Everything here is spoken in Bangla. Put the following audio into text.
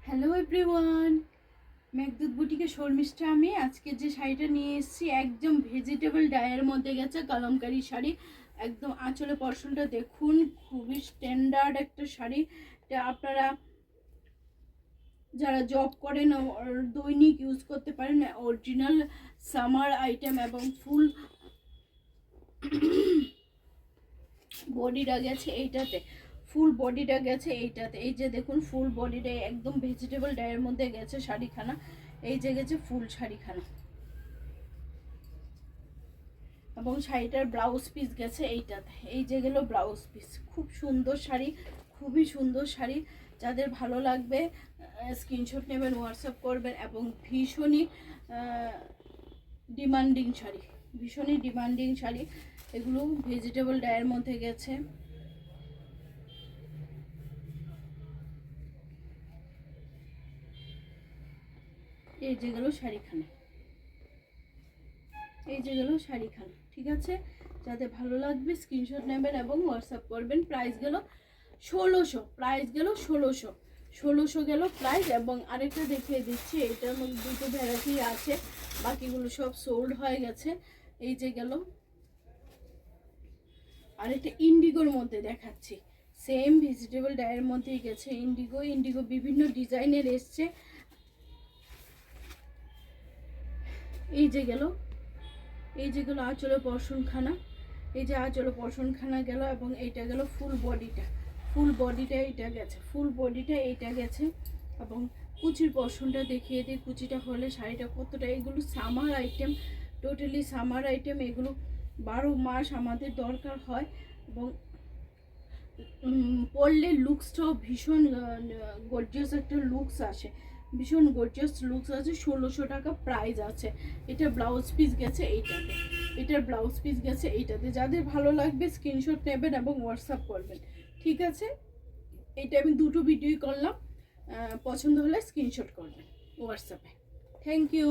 হ্যালো এভরিওয়ান, মেঘদূত বুটিকে শর্মিষ্ঠা। আমি আজকে যে শাড়িটা নিয়ে এসেছি একদম ভেজিটেবল ডায়ের মধ্যে গেছে, কলমকারি শাড়ি। একদম আঁচলে পশনটা দেখুন, খুবই স্ট্যান্ডার্ড একটা শাড়ি। এটা আপনারা যারা জব করেন দৈনিক ইউজ করতে পারেন। অরিজিনাল সামার আইটেম এবং ফুল বডিটা গেছে এইটাতে, ফুল বডিটা গেছে এইটাতে। এই যে দেখুন, ফুল বডিটা একদম ভেজিটেবল ডায়ের মধ্যে গেছে শাড়িখানা। এই যে গেছে ফুল শাড়িখানা, এবং শাড়িটার ব্লাউজ পিস গেছে এইটাতে। এই যে গেল ব্লাউজ পিস। খুব সুন্দর শাড়ি, খুবই সুন্দর শাড়ি। যাদের ভালো লাগবে স্ক্রিনশট নেবেন, হোয়াটসঅ্যাপ করবেন। এবং ভীষণই ডিমান্ডিং শাড়ি, ভীষণই ডিমান্ডিং শাড়ি। এগুলো ভেজিটেবল ডায়ের মধ্যে গেছে। এই যে গেল শাড়িখানা, এই যে গেল শাড়িখানা। ঠিক আছে, যাদের ভালো লাগবে স্ক্রিনশট নেবেন এবং হোয়াটসঅ্যাপ করবেন। প্রাইস গেল 1600, প্রাইস গেল 1600 গেল প্রাইস। এবং আরেকটা দেখিয়ে দিচ্ছি, এটার মধ্যে দুটো ভ্যারাইটি আছে, বাকিগুলো সব সোল্ড হয়ে গেছে। এই যে গেল আরেকটা ইন্ডিগোর মধ্যে দেখাচ্ছি, সেম ভেজিটেবল ডায়ের মধ্যেই গেছে। ইন্ডিগো, ইন্ডিগো বিভিন্ন ডিজাইনের এসছে। এই যে গেল, এই যে গেল আঁচলের পশনখানা। এই যে আঁচলের পশনখানা গেল, এবং এইটা গেল ফুল বডিটা, ফুল বডিটা এইটা গেছে, ফুল বডিটা এইটা গেছে। এবং কুচির পশনটা দেখিয়ে দিই, কুচিটা হলে শাড়িটা কতটা। এগুলো summer item, totally summer item. এগুলো 12 মাস আমাদের দরকার হয়। এবং পরলে লুকসটাও ভীষণ গর্জিয়াস একটা লুকস আসে, ভীষণ গর্জিয়াস লুকস আছে। 1600 টাকা প্রাইস আছে। এটা ব্লাউজ পিস গেছে এইটাতে, এটার ব্লাউজ পিস গেছে এইটাতে। যাদের ভালো লাগবে স্ক্রিনশট নেবেন এবং হোয়াটসঅ্যাপ করবেন। ঠিক আছে, এটা আমি দুটো ভিডিওই করলাম, পছন্দ হলে স্ক্রিনশট করবেন হোয়াটসঅ্যাপে। Thank you.